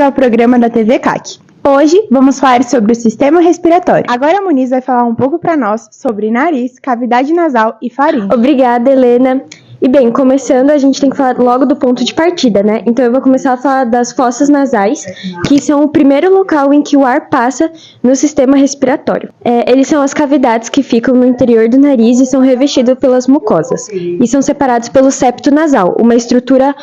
ao programa da TV CAC. Hoje vamos falar sobre o sistema respiratório. Agora a Muniz vai falar um pouco para nós sobre nariz, cavidade nasal e faringe. Obrigada, Helena. E bem, começando, a gente tem que falar logo do ponto de partida, né? Então eu vou começar a falar das fossas nasais, que são o primeiro local em que o ar passa no sistema respiratório. Eles são as cavidades que ficam no interior do nariz e são revestidos pelas mucosas. E são separados pelo septo nasal, uma estrutura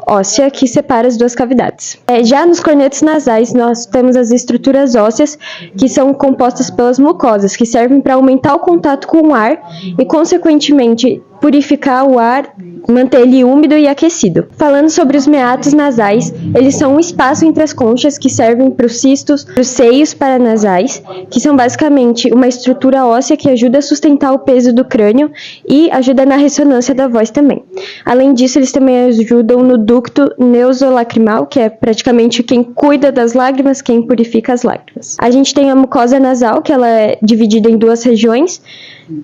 óssea que separa as duas cavidades. Já nos cornetos nasais, nós temos as estruturas ósseas, que são compostas pelas mucosas, que servem para aumentar o contato com o ar e, consequentemente, purificar o ar, manter ele úmido e aquecido. Falando sobre os meatos nasais, eles são um espaço entre as conchas que servem para os cistos, para os seios paranasais, que são basicamente uma estrutura óssea que ajuda a sustentar o peso do crânio e ajuda na ressonância da voz também. Além disso, eles também ajudam no ducto nasolacrimal, que é praticamente quem cuida das lágrimas, quem purifica as lágrimas. A gente tem a mucosa nasal, que ela é dividida em duas regiões.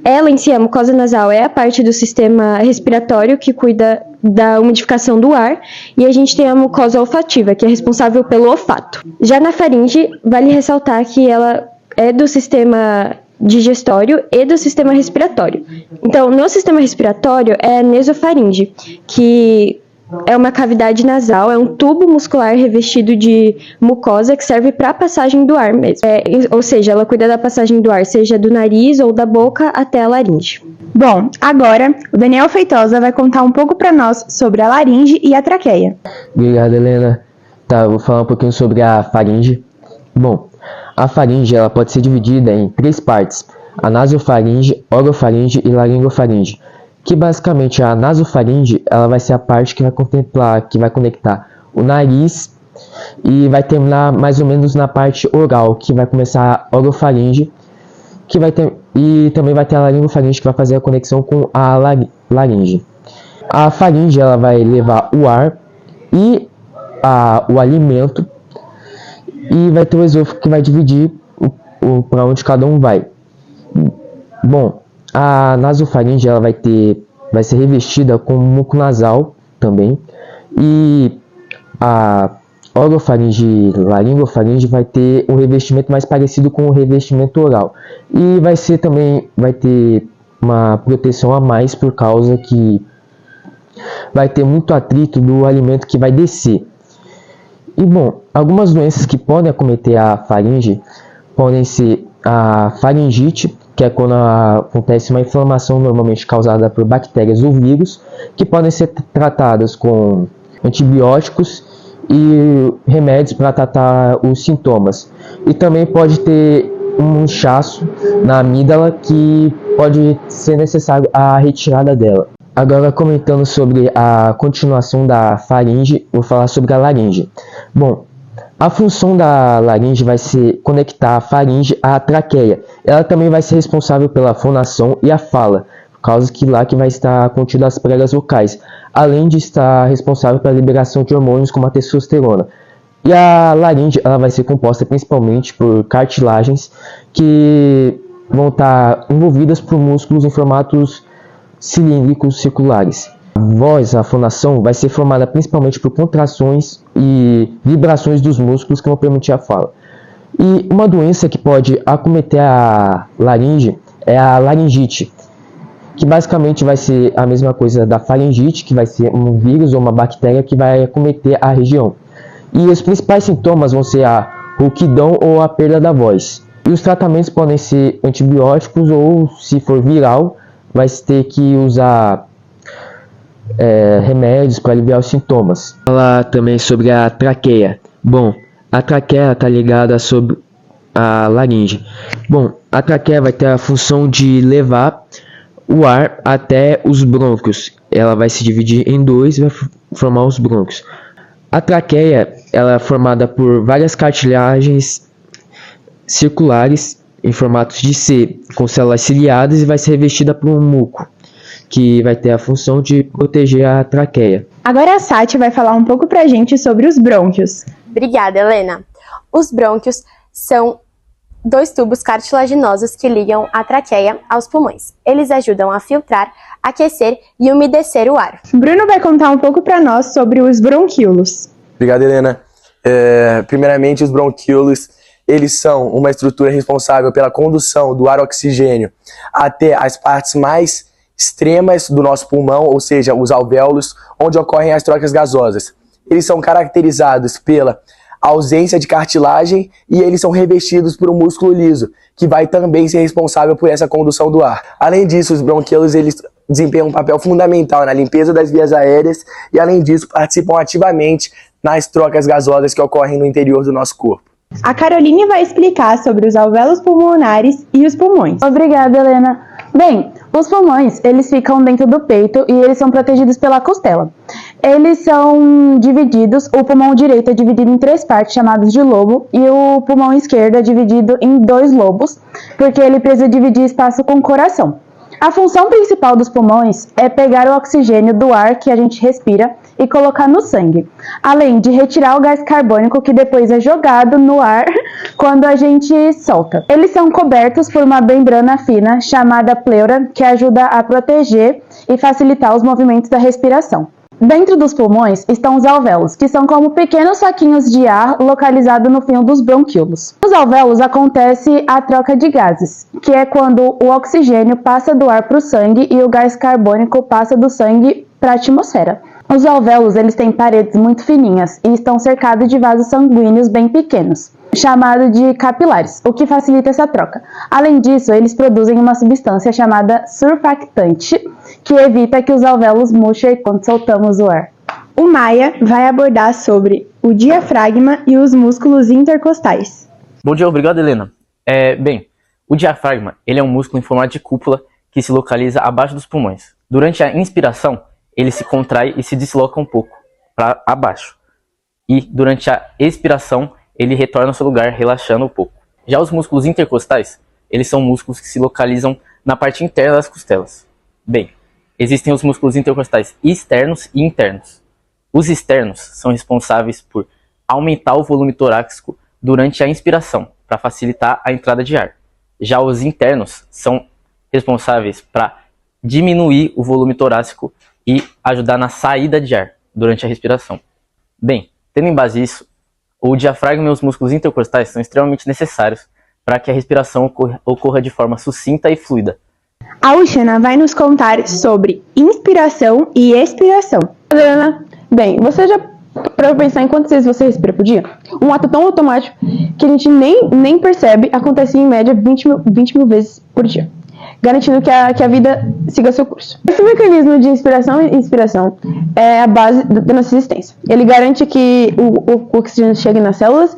Ela em si, a mucosa nasal, é a parte do sistema respiratório que cuida da umidificação do ar, e a gente tem a mucosa olfativa, que é responsável pelo olfato. Já na faringe, vale ressaltar que ela é do sistema digestório e do sistema respiratório. Então, no sistema respiratório é a nasofaringe, que é uma cavidade nasal, é um tubo muscular revestido de mucosa que serve para a passagem do ar mesmo. Ou seja, ela cuida da passagem do ar, seja do nariz ou da boca até a laringe. Bom, agora o Daniel Feitosa vai contar um pouco para nós sobre a laringe e a traqueia. Obrigado, Helena. Tá, eu vou falar um pouquinho sobre a faringe. Bom, a faringe ela pode ser dividida em três partes: a nasofaringe, orofaringe e laringofaringe. Que basicamente a nasofaringe ela vai ser a parte que vai conectar o nariz e vai terminar mais ou menos na parte oral, que vai começar a orofaringe, e também vai ter a laringofaringe, que vai fazer a conexão com a laringe. A faringe ela vai levar o ar e o alimento, e vai ter o esôfago que vai dividir para onde cada um vai. Bom, a nasofaringe ela vai ser revestida com muco nasal também, e a orofaringe e laringofaringe vai ter um revestimento mais parecido com o revestimento oral, e vai ter uma proteção a mais por causa que vai ter muito atrito do alimento que vai descer. E bom, algumas doenças que podem acometer a faringe podem ser a faringite, que é quando acontece uma inflamação normalmente causada por bactérias ou vírus, que podem ser tratadas com antibióticos e remédios para tratar os sintomas. E também pode ter um inchaço na amígdala, que pode ser necessário a retirada dela. Agora, comentando sobre a continuação da faringe, vou falar sobre a laringe. Bom, a função da laringe vai ser conectar a faringe à traqueia. Ela também vai ser responsável pela fonação e a fala, por causa que lá que vai estar contido as pregas vocais, além de estar responsável pela liberação de hormônios como a testosterona. E a laringe ela vai ser composta principalmente por cartilagens que vão estar envolvidas por músculos em formatos cilíndricos circulares. A voz, a fonação, vai ser formada principalmente por contrações e vibrações dos músculos que vão permitir a fala. E uma doença que pode acometer a laringe é a laringite, que basicamente vai ser a mesma coisa da faringite, que vai ser um vírus ou uma bactéria que vai acometer a região. E os principais sintomas vão ser a rouquidão ou a perda da voz. E os tratamentos podem ser antibióticos, ou se for viral, vai ter que usar remédios para aliviar os sintomas. Falar também sobre a traqueia. Bom, a traqueia está ligada sobre a laringe. Bom, a traqueia vai ter a função de levar o ar até os brônquios. Ela vai se dividir em dois e vai formar os brônquios. A traqueia ela é formada por várias cartilagens circulares em formatos de C, com células ciliadas, e vai ser revestida por um muco, que vai ter a função de proteger a traqueia. Agora a Sati vai falar um pouco pra gente sobre os brônquios. Obrigada, Helena. Os brônquios são dois tubos cartilaginosos que ligam a traqueia aos pulmões. Eles ajudam a filtrar, aquecer e umedecer o ar. Bruno vai contar um pouco para nós sobre os bronquíolos. Obrigado, Helena. Primeiramente, os bronquíolos, eles são uma estrutura responsável pela condução do ar oxigênio até as partes mais extremas do nosso pulmão, ou seja, os alvéolos, onde ocorrem as trocas gasosas. Eles são caracterizados pela ausência de cartilagem e eles são revestidos por um músculo liso, que vai também ser responsável por essa condução do ar. Além disso, os bronquíolos, eles desempenham um papel fundamental na limpeza das vias aéreas e, além disso, participam ativamente nas trocas gasosas que ocorrem no interior do nosso corpo. A Caroline vai explicar sobre os alvéolos pulmonares e os pulmões. Obrigada, Helena. Bem, os pulmões, eles ficam dentro do peito e eles são protegidos pela costela. Eles são divididos, o pulmão direito é dividido em 3 partes chamadas de lobo e o pulmão esquerdo é dividido em 2 lobos, porque ele precisa dividir espaço com o coração. A função principal dos pulmões é pegar o oxigênio do ar que a gente respira e colocar no sangue, além de retirar o gás carbônico que depois é jogado no ar quando a gente solta. Eles são cobertos por uma membrana fina chamada pleura, que ajuda a proteger e facilitar os movimentos da respiração. Dentro dos pulmões estão os alvéolos, que são como pequenos saquinhos de ar localizados no fim dos bronquíolos. Nos alvéolos acontece a troca de gases, que é quando o oxigênio passa do ar para o sangue e o gás carbônico passa do sangue para a atmosfera. Os alvéolos, eles têm paredes muito fininhas e estão cercados de vasos sanguíneos bem pequenos, chamado de capilares, o que facilita essa troca. Além disso, eles produzem uma substância chamada surfactante, que evita que os alvéolos murchem quando soltamos o ar. O Maia vai abordar sobre o diafragma e os músculos intercostais. Bom dia, obrigado, Helena. Bem, o diafragma, ele é um músculo em formato de cúpula que se localiza abaixo dos pulmões. Durante a inspiração, ele se contrai e se desloca um pouco para abaixo. E durante a expiração, ele retorna ao seu lugar, relaxando um pouco. Já os músculos intercostais, eles são músculos que se localizam na parte interna das costelas. Bem, existem os músculos intercostais externos e internos. Os externos são responsáveis por aumentar o volume torácico durante a inspiração, para facilitar a entrada de ar. Já os internos são responsáveis para diminuir o volume torácico e ajudar na saída de ar durante a respiração. Bem, tendo em base isso, o diafragma e os músculos intercostais são extremamente necessários para que a respiração ocorra de forma sucinta e fluida. A Ushana vai nos contar sobre inspiração e expiração. Helena, bem, você já parou pra pensar em quantas vezes você respira por dia? Um ato tão automático que a gente nem percebe, acontece em média 20 mil vezes por dia, garantindo que a vida siga seu curso. Esse mecanismo de inspiração e expiração é a base da nossa existência. Ele garante que o oxigênio chegue nas células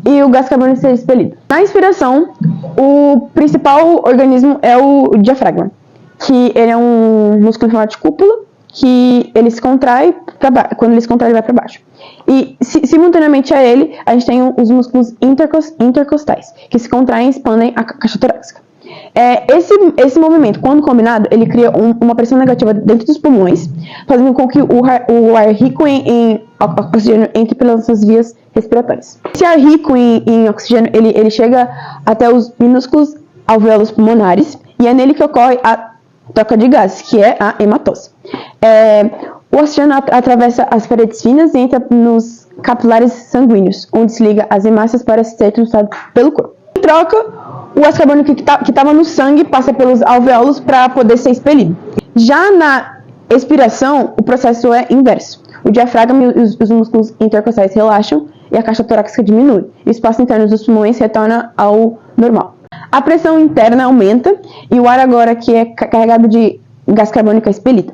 e o gás carbônico seja expelido. Na inspiração, o principal organismo é o diafragma, que ele é um músculo em formato de cúpula, que ele se contrai para baixo. Quando ele se contrai, ele vai para baixo. E simultaneamente a ele, a gente tem os músculos intercostais, que se contraem e expandem a caixa torácica. Esse movimento, quando combinado, ele cria uma pressão negativa dentro dos pulmões, fazendo com que o ar rico em oxigênio entre pelas nossas vias respiratórias. Esse ar rico em oxigênio, ele chega até os minúsculos alvéolos pulmonares e é nele que ocorre a troca de gases, que é a hematose. O oxigênio atravessa as paredes finas e entra nos capilares sanguíneos, onde se liga as hemácias para ser transportado pelo corpo. Em troca, o gás carbônico que estava no sangue passa pelos alvéolos para poder ser expelido. Já na expiração, o processo é inverso. O diafragma e os músculos intercostais relaxam e a caixa torácica diminui. O espaço interno dos pulmões retorna ao normal. A pressão interna aumenta e o ar agora que é carregado de gás carbônico é expelido.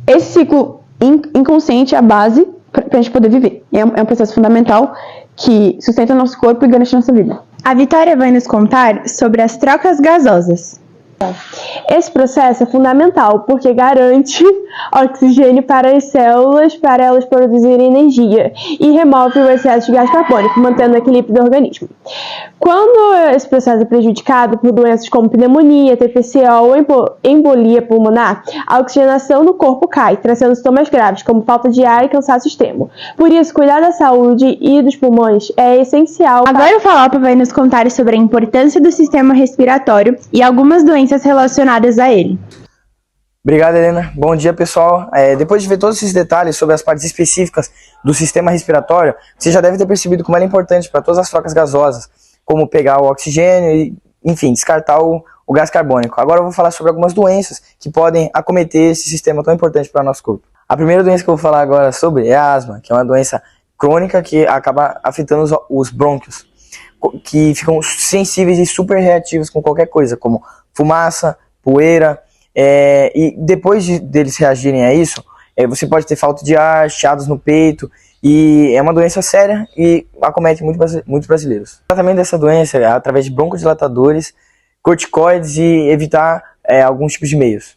Esse ciclo inconsciente é a base para a gente poder viver. É um processo fundamental que sustenta nosso corpo e garante nossa vida. A Vitória vai nos contar sobre as trocas gasosas. Esse processo é fundamental porque garante oxigênio para as células para elas produzirem energia e remove o excesso de gás carbônico, mantendo o equilíbrio do organismo. Quando esse processo é prejudicado por doenças como pneumonia, TPCO ou embolia pulmonar, a oxigenação no corpo cai, trazendo sintomas graves como falta de ar e cansaço extremo. Por isso, cuidar da saúde e dos pulmões é essencial. Agora o Falopa vai nos contar sobre a importância do sistema respiratório e algumas doenças relacionadas a ele. Obrigado, Helena. Bom dia, pessoal. Depois de ver todos esses detalhes sobre as partes específicas do sistema respiratório, você já deve ter percebido como ela é importante para todas as trocas gasosas, como pegar o oxigênio e, enfim, descartar o gás carbônico. Agora eu vou falar sobre algumas doenças que podem acometer esse sistema tão importante para o nosso corpo. A primeira doença que eu vou falar agora sobre é a asma, que é uma doença crônica que acaba afetando os brônquios, que ficam sensíveis e super reativos com qualquer coisa, como fumaça, poeira, e depois deles reagirem a isso, você pode ter falta de ar, chiados no peito, e é uma doença séria e acomete muitos brasileiros. O tratamento dessa doença é através de broncodilatadores, corticoides e evitar alguns tipos de meios.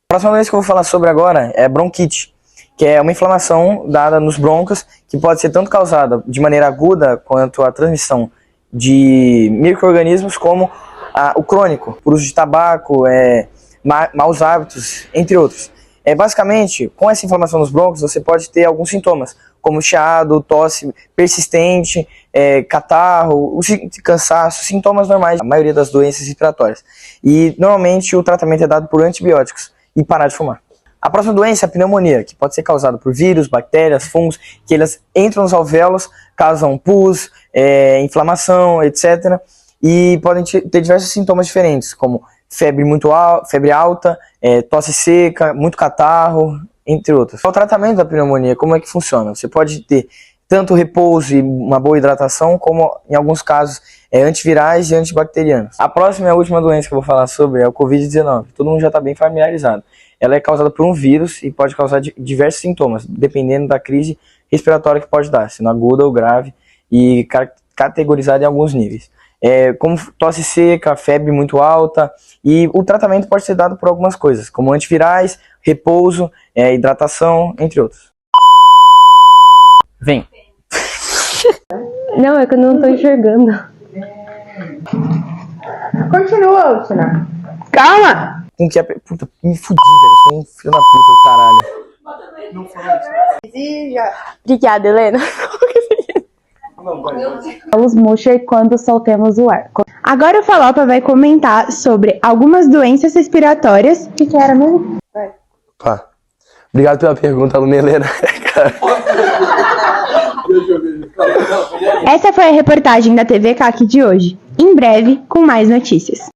A próxima doença que eu vou falar sobre agora é bronquite, que é uma inflamação dada nos brônquios, que pode ser tanto causada de maneira aguda quanto a transmissão de micro-organismos, como o crônico, por uso de tabaco, maus hábitos, entre outros. Basicamente, com essa inflamação nos brônquios, você pode ter alguns sintomas, como chiado, tosse persistente, catarro, cansaço, sintomas normais da maioria das doenças respiratórias. E, normalmente, o tratamento é dado por antibióticos e parar de fumar. A próxima doença é a pneumonia, que pode ser causada por vírus, bactérias, fungos, que elas entram nos alvéolos, causam pus, inflamação, etc. E podem ter diversos sintomas diferentes, como febre alta, tosse seca, muito catarro, entre outros. O tratamento da pneumonia, como é que funciona? Você pode ter tanto repouso e uma boa hidratação, como em alguns casos antivirais e antibacterianos. A próxima e a última doença que eu vou falar sobre é o Covid-19. Todo mundo já está bem familiarizado. Ela é causada por um vírus e pode causar diversos sintomas, dependendo da crise respiratória que pode dar, sendo aguda ou grave e categorizada em alguns níveis. Como tosse seca, febre muito alta, e o tratamento pode ser dado por algumas coisas, como antivirais, repouso, hidratação, entre outros. Vem. Não, é que eu não tô enxergando. Continua, Utina. Calma! Com que puta, me fudi, velho. Eu sou um filho da puta do caralho. Obrigada, Helena. Vamos murchar quando soltemos o ar. Agora o Falopa vai comentar sobre algumas doenças respiratórias. O que era mesmo? Pá. Obrigado pela pergunta, aluna Helena. Essa foi a reportagem da TV CAC de hoje. Em breve, com mais notícias.